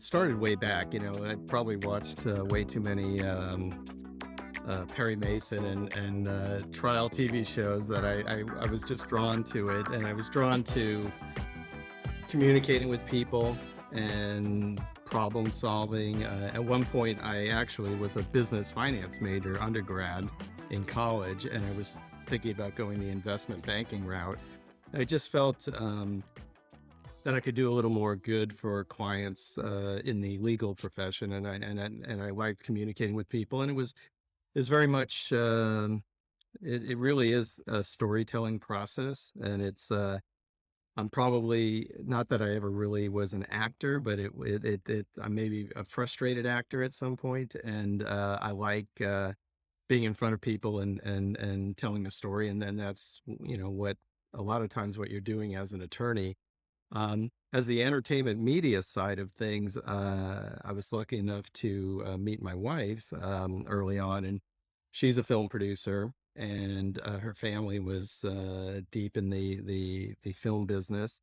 started way back. I probably watched way too many Perry Mason and trial TV shows that I was just drawn to it, and I was drawn to communicating with people and problem solving. At one point, I actually was a business finance major undergrad in college, and I was thinking about going the investment banking route. I just felt that I could do a little more good for clients in the legal profession, and I liked communicating with people, and it was very much it really is a storytelling process, and I'm probably not that I ever really was an actor, but I'm maybe a frustrated actor at some point, and I like being in front of people and telling a story, and then that's what a lot of times what you're doing as an attorney. As the entertainment media side of things, I was lucky enough to meet my wife early on, and she's a film producer, and her family was deep in the film business.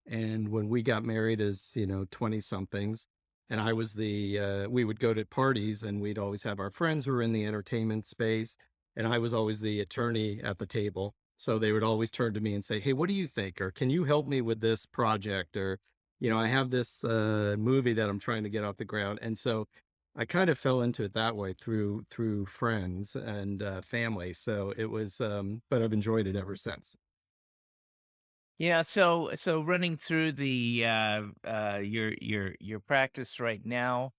And when we got married as 20 somethings, and I was we would go to parties, and we'd always have our friends who were in the entertainment space, and I was always the attorney at the table. So they would always turn to me and say, "Hey, what do you think? Or can you help me with this project? Or, I have this movie that I'm trying to get off the ground." And so I kind of fell into it that way through friends and family. So it was, but I've enjoyed it ever since. Yeah, so running through the your practice right now,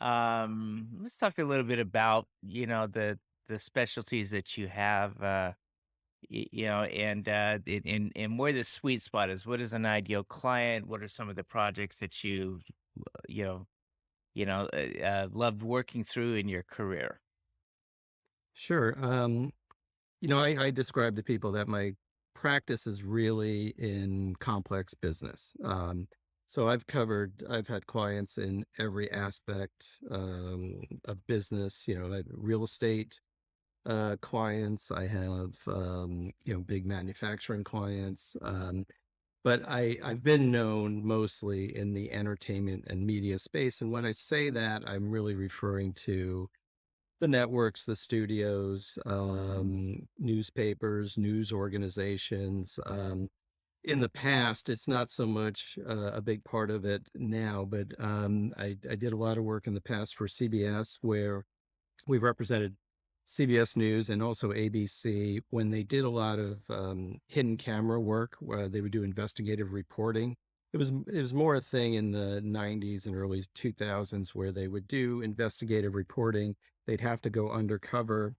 let's talk a little bit about, the specialties that you have, and and where the sweet spot is. What is an ideal client? What are some of the projects that you know, loved working through in your career? Sure. I describe to people that my practice is really in complex business. So I've had clients in every aspect of business, like real estate clients. I have, big manufacturing clients. But I've been known mostly in the entertainment and media space. And when I say that, I'm really referring to the networks, the studios, newspapers, news organizations. In the past, it's not so much a big part of it now, but I did a lot of work in the past for CBS, where we represented CBS News and also ABC when they did a lot of hidden camera work, where they would do investigative reporting. It was more a thing in the 90s and early 2000s, where they would do investigative reporting. They'd have to go undercover,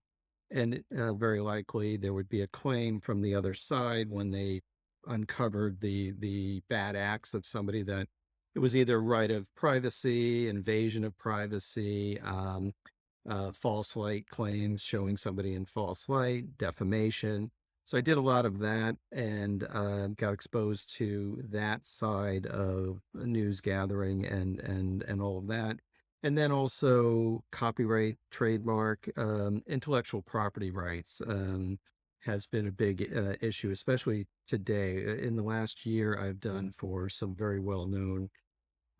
and very likely there would be a claim from the other side when they uncovered the bad acts of somebody, that it was either right of privacy, invasion of privacy, false light claims, showing somebody in false light, defamation. So I did a lot of that, and got exposed to that side of news gathering and all of that. And then also copyright, trademark, intellectual property rights has been a big issue, especially today. In the last year, I've done for some very well known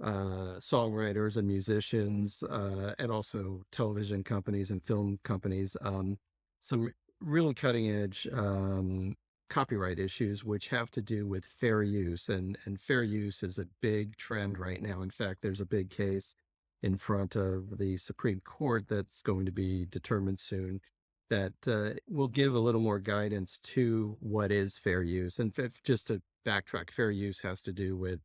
songwriters and musicians, and also television companies and film companies, some really cutting edge copyright issues, which have to do with fair use. And fair use is a big trend right now. In fact, there's a big case in front of the Supreme Court that's going to be determined soon, that will give a little more guidance to what is fair use. And just to backtrack, fair use has to do with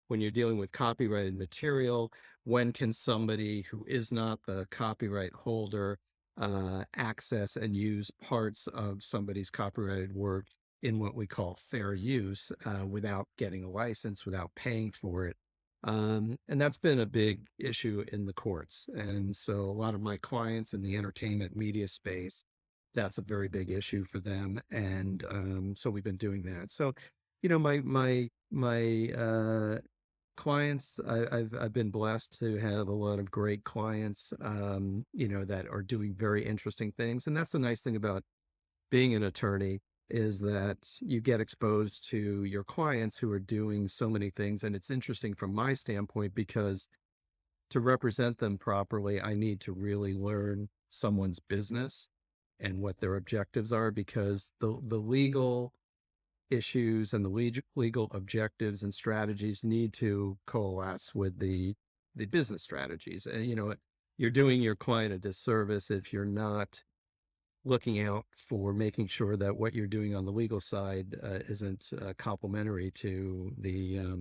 when you're dealing with copyrighted material, when can somebody who is not the copyright holder access and use parts of somebody's copyrighted work in what we call fair use, without getting a license, without paying for it. And that's been a big issue in the courts. And so a lot of my clients in the entertainment media space, that's a very big issue for them. And so we've been doing that. So, my clients, I've been blessed to have a lot of great clients, that are doing very interesting things. And that's the nice thing about being an attorney, is that you get exposed to your clients who are doing so many things. And it's interesting from my standpoint, because to represent them properly, I need to really learn someone's business and what their objectives are, because the legal issues and the legal objectives and strategies need to coalesce with the business strategies. And you're doing your client a disservice if you're not looking out for making sure that what you're doing on the legal side isn't complementary to the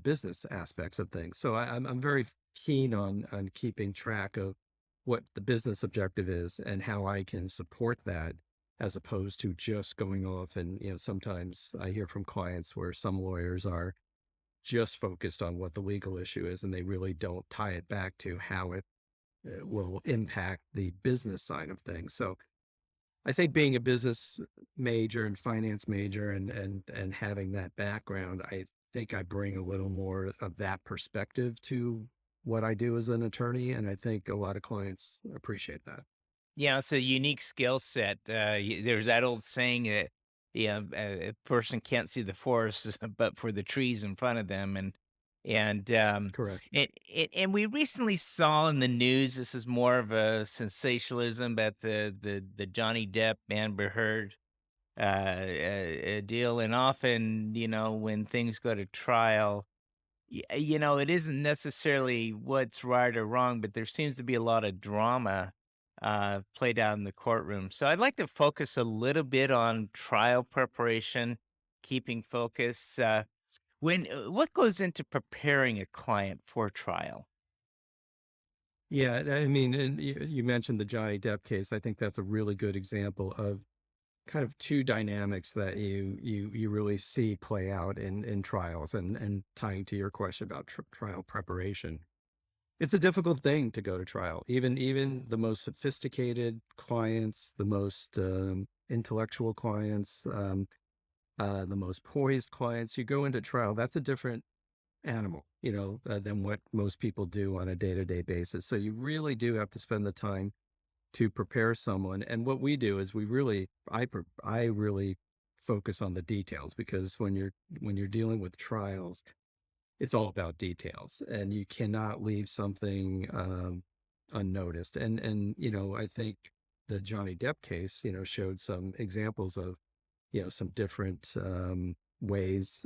business aspects of things. So I'm very keen on keeping track of what the business objective is and how I can support that, as opposed to just going off. And sometimes I hear from clients where some lawyers are just focused on what the legal issue is, and they really don't tie it back to how it will impact the business side of things. So I think being a business major and finance major, and having that background, I think I bring a little more of that perspective to what I do as an attorney, and I think a lot of clients appreciate that. Yeah, it's a unique skill set. There's that old saying that a person can't see the forest but for the trees in front of them, and Correct. and we recently saw in the news. This is more of a sensationalism, but the Johnny Depp Amber Heard deal, and often when things go to trial. It isn't necessarily what's right or wrong, but there seems to be a lot of drama played out in the courtroom. So I'd like to focus a little bit on trial preparation, keeping focus. What goes into preparing a client for trial? Yeah, I mean, and you mentioned the Johnny Depp case. I think that's a really good example of kind of two dynamics that you really see play out in trials, and tying to your question about trial preparation. It's a difficult thing to go to trial. Even the most sophisticated clients, the most intellectual clients, the most poised clients, you go into trial, that's a different animal, than what most people do on a day-to-day basis. So you really do have to spend the time to prepare someone. And what we do is I really focus on the details, because when you're dealing with trials, it's all about details, and you cannot leave something unnoticed. And I think the Johnny Depp case, showed some examples of some different ways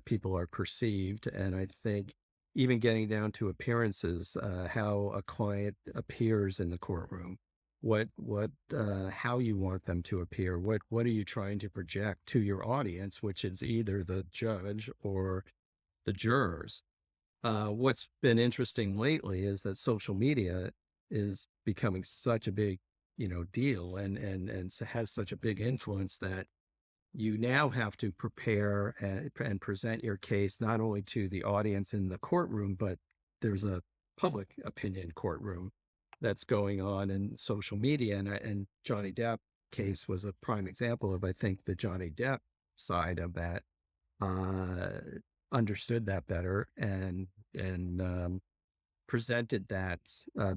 people are perceived. And I think even getting down to appearances, how a client appears in the courtroom, how you want them to appear, what are you trying to project to your audience, which is either the judge or the jurors. What's been interesting lately is that social media is becoming such a big, deal, and has such a big influence, that you now have to prepare and present your case not only to the audience in the courtroom, but there's a public opinion courtroom that's going on in social media. And Johnny Depp case was a prime example of, I think, the Johnny Depp side of that uh, understood that better, and presented that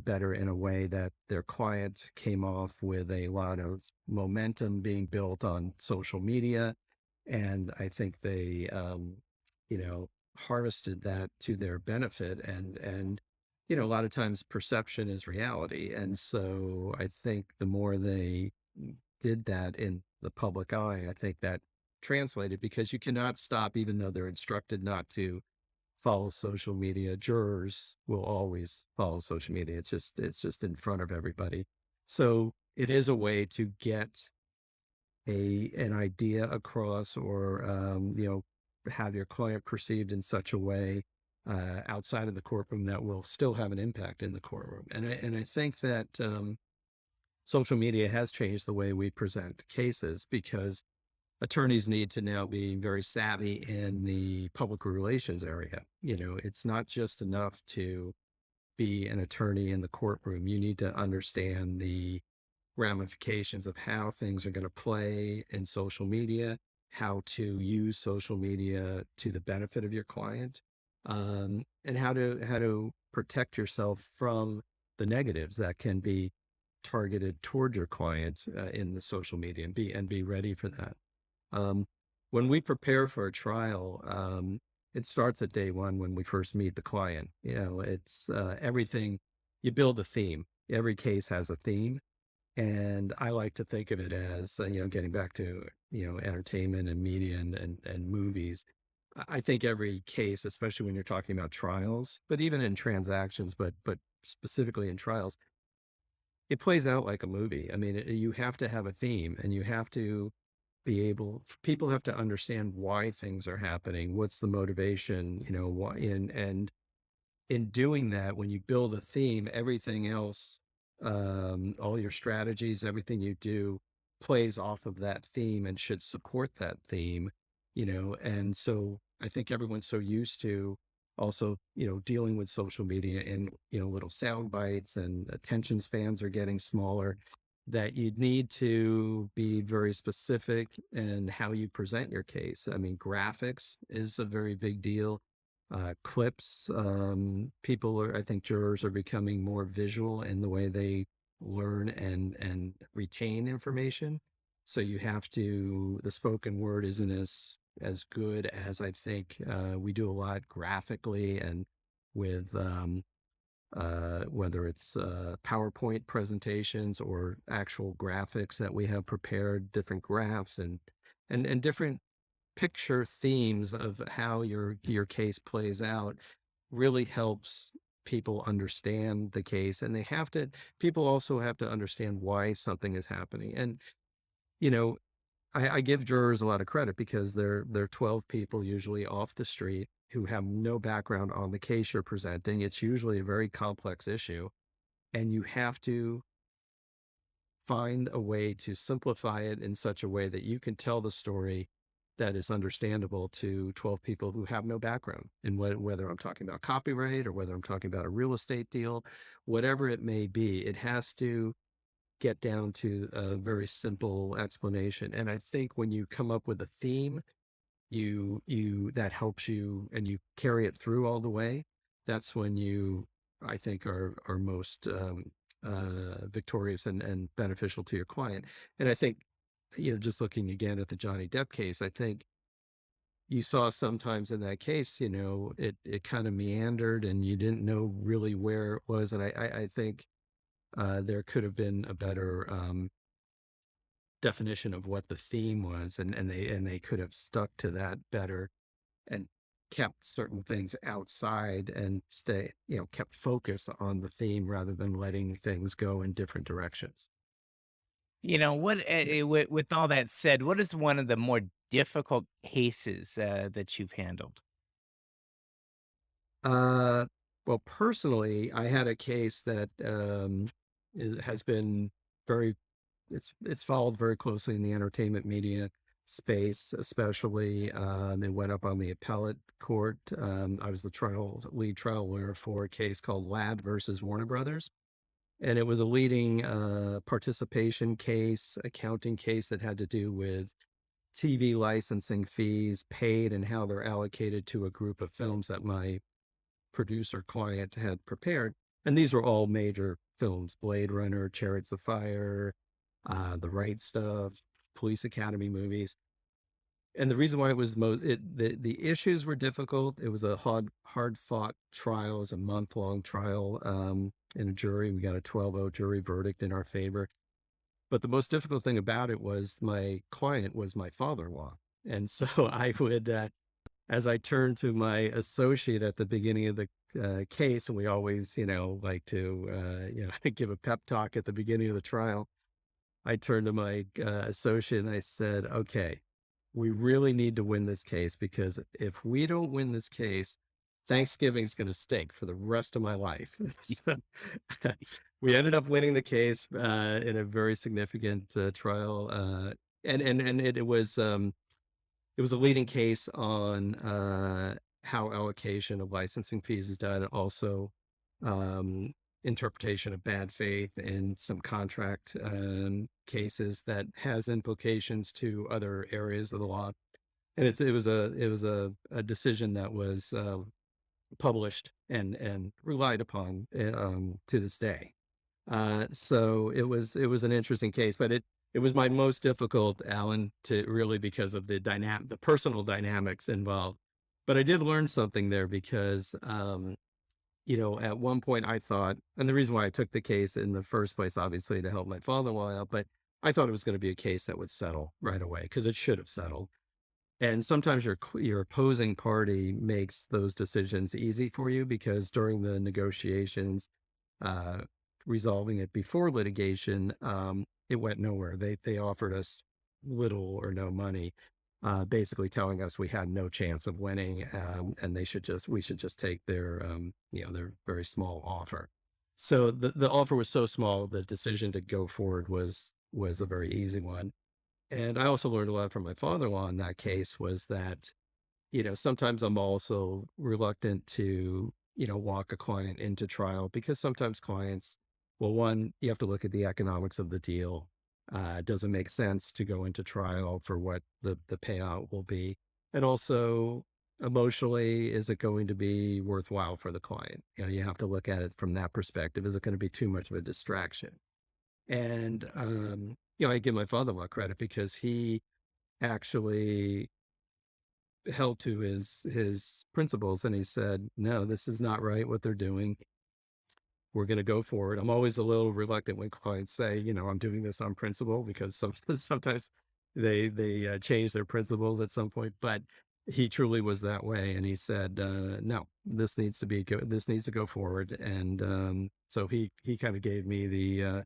better, in a way that their client came off with a lot of momentum being built on social media. And I think they, you know, harvested that to their benefit. And a lot of times perception is reality. And so I think the more they did that in the public eye, I think that translated, because you cannot stop, even though they're instructed not to follow social media. Jurors will always follow social media. It's just in front of everybody. So it is a way to get an idea across, or have your client perceived in such a way outside of the courtroom that will still have an impact in the courtroom. And I think that social media has changed the way we present cases, because attorneys need to now be very savvy in the public relations area. It's not just enough to be an attorney in the courtroom. You need to understand the ramifications of how things are going to play in social media, how to use social media to the benefit of your client, and how to protect yourself from the negatives that can be targeted toward your client in the social media, and be ready for that. Um, when we prepare for a trial, it starts at day one when we first meet the client. You know, it's everything. You build a theme. Every case has a theme, and I like to think of it as, getting back to, entertainment and media and movies. I think every case, especially when you're talking about trials, but even in transactions, but specifically in trials, it plays out like a movie. I mean, you have to have a theme, and you have to people have to understand why things are happening. What's the motivation, why, and in doing that, when you build a theme, everything else, all your strategies, everything you do plays off of that theme and should support that theme, and so I think everyone's so used to also, dealing with social media and, little sound bites, and attention spans are getting smaller, that you need to be very specific in how you present your case. I mean, graphics is a very big deal. Clips. I think jurors are becoming more visual in the way they learn and retain information. So you have to, the spoken word isn't as good as I think we do a lot graphically, and with whether it's PowerPoint presentations or actual graphics that we have prepared, different graphs and different picture themes of how your case plays out really helps people understand the case. And people also have to understand why something is happening. And you know I give jurors a lot of credit, because they're 12 people usually off the street who have no background on the case you're presenting. It's usually a very complex issue, and you have to find a way to simplify it in such a way that you can tell the story that is understandable to 12 people who have no background in whether I'm talking about copyright or whether I'm talking about a real estate deal, whatever it may be. It has to get down to a very simple explanation. And I think when you come up with a theme, you that helps you, and you carry it through all the way. That's when you, I think, are most victorious and beneficial to your client. And I think, just looking again at the Johnny Depp case, I think you saw sometimes in that case, it kind of meandered, and you didn't know really where it was. And I think there could have been a better definition of what the theme was, and they could have stuck to that better, and kept certain things outside, and kept focus on the theme rather than letting things go in different directions. Yeah. With all that said, what is one of the more difficult cases that you've handled? Uh, well, personally, I had a case that has been very it's followed very closely in the entertainment media space, especially. It went up on the appellate court. I was the lead trial lawyer for a case called Ladd versus Warner Brothers. And it was a leading participation case, accounting case that had to do with TV licensing fees paid and how they're allocated to a group of films that my producer client had prepared. And these were all major films: Blade Runner, Chariots of Fire, The Right Stuff, Police Academy movies. And the reason why it was the issues were difficult. It was a hard fought trial. It was a month-long trial in a jury. We got a 12-0 jury verdict in our favor. But the most difficult thing about it was my client was my father-in-law. And so I would, as I turned to my associate at the beginning of the case, and we always, like to, give a pep talk at the beginning of the trial. I turned to my associate and I said, "Okay, we really need to win this case, because if we don't win this case, Thanksgiving's going to stink for the rest of my life." So, we ended up winning the case in a very significant trial, and it was a leading case on how allocation of licensing fees is done, and also um, interpretation of bad faith in some contract cases that has implications to other areas of the law. And it was a decision that was published and relied upon to this day. So it was an interesting case, but it was my most difficult, Alan, to really, because of the personal dynamics involved. But I did learn something there because, at one point I thought, and the reason why I took the case in the first place, obviously to help my father-in-law out, but I thought it was going to be a case that would settle right away because it should have settled. And sometimes your opposing party makes those decisions easy for you because during the negotiations, uh, resolving it before litigation, it went nowhere. They offered us little or no money, basically telling us we had no chance of winning, and we should just take their their very small offer. So the offer was so small, the decision to go forward was a very easy one. And I also learned a lot from my father-in-law in that case was that, sometimes I'm also reluctant to, walk a client into trial because sometimes clients, well, one, you have to look at the economics of the deal. Does it make sense to go into trial for what the payout will be? And also, emotionally, is it going to be worthwhile for the client? You have to look at it from that perspective. Is it going to be too much of a distraction? And, I give my father-in-law credit because he actually held to his principles, and he said, "No, this is not right what they're doing. We're gonna go for it." I'm always a little reluctant when clients say, "I'm doing this on principle," because sometimes they change their principles at some point, but he truly was that way, and he said, "No, this needs to go forward," and, so he kinda gave me the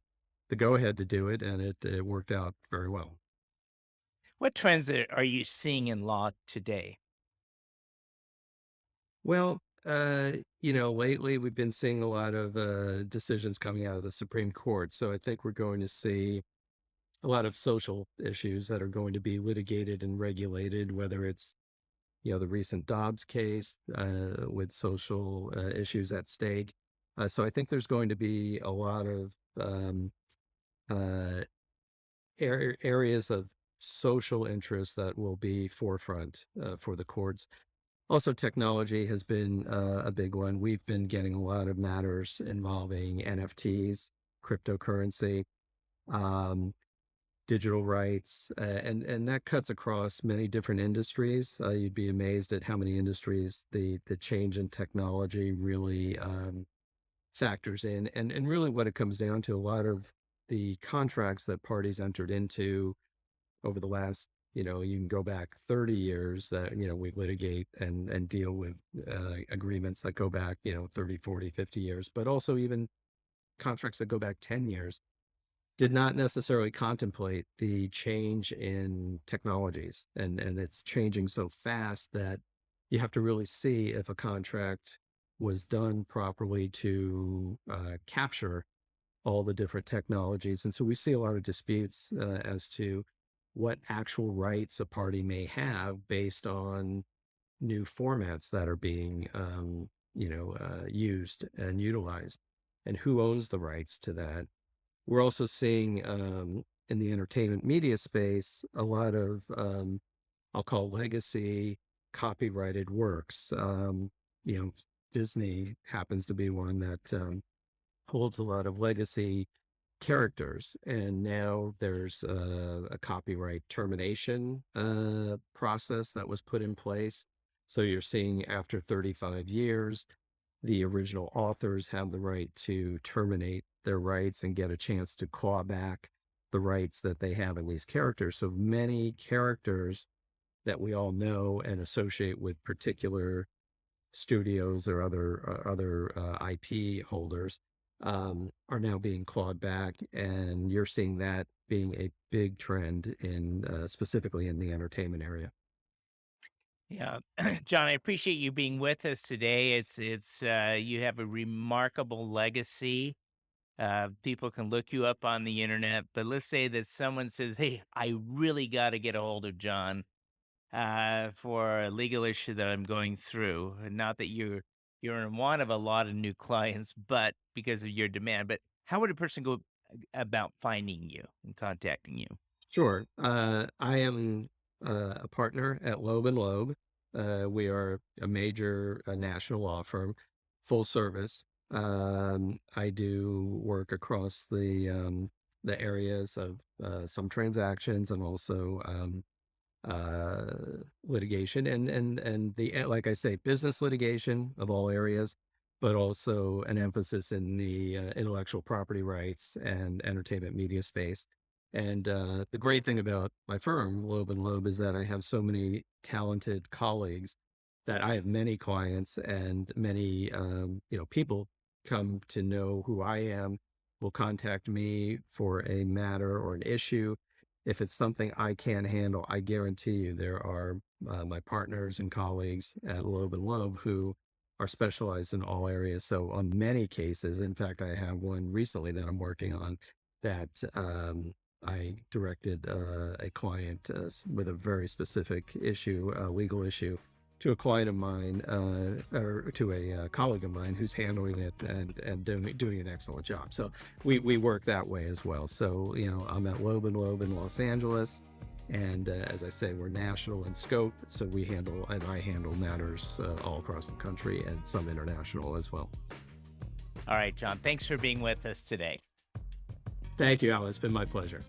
go ahead to do it, and it worked out very well. What trends are you seeing in law today? Well, lately we've been seeing a lot of decisions coming out of the Supreme Court. So I think we're going to see a lot of social issues that are going to be litigated and regulated, whether it's, the recent Dobbs case with social issues at stake. So I think there's going to be a lot of uh, areas of social interest that will be forefront for the courts. Also, technology has been a big one. We've been getting a lot of matters involving NFTs, cryptocurrency, um, digital rights, and that cuts across many different industries. You'd be amazed at how many industries the change in technology really factors in, and really what it comes down to. A lot of the contracts that parties entered into over the last, you can go back 30 years that, we litigate and deal with agreements that go back, 30, 40, 50 years, but also even contracts that go back 10 years did not necessarily contemplate the change in technologies. And it's changing so fast that you have to really see if a contract was done properly to capture all the different technologies. And so we see a lot of disputes as to what actual rights a party may have based on new formats that are being, used and utilized, and who owns the rights to that. We're also seeing in the entertainment media space a lot of, I'll call legacy copyrighted works. You know, Disney happens to be one that holds a lot of legacy characters, and now there's a copyright termination process that was put in place. So you're seeing after 35 years, the original authors have the right to terminate their rights and get a chance to claw back the rights that they have in these characters. So many characters that we all know and associate with particular studios or other IP holders are now being clawed back, and you're seeing that being a big trend in specifically in the entertainment area. Yeah, John, I appreciate you being with us today. It's you have a remarkable legacy. People can look you up on the internet, but let's say that someone says, "Hey, I really got to get a hold of John for a legal issue that I'm going through." And not that you're in want of a lot of new clients, but because of your demand. But how would a person go about finding you and contacting you? Sure. I am a partner at Loeb and Loeb. We are a major national law firm, full service. I do work across the areas of some transactions and also uh, litigation and the like I say, business litigation of all areas, but also an emphasis in the intellectual property rights and entertainment media space. And the great thing about my firm, Loeb and Loeb, is that I have so many talented colleagues that I have many clients and many people come to know who I am, will contact me for a matter or an issue. If it's something I can't handle, I guarantee you there are my partners and colleagues at Loeb and Loeb who are specialized in all areas. So on many cases, in fact, I have one recently that I'm working on that I directed a client with a very specific issue, a legal issue, to a client of mine or to a colleague of mine who's handling it and doing an excellent job. So we work that way as well. So I'm at Loeb and Loeb in Los Angeles, and as I say, we're national in scope. So I handle matters all across the country and some international as well. All right, John, thanks for being with us today. Thank you, Al. It's been my pleasure.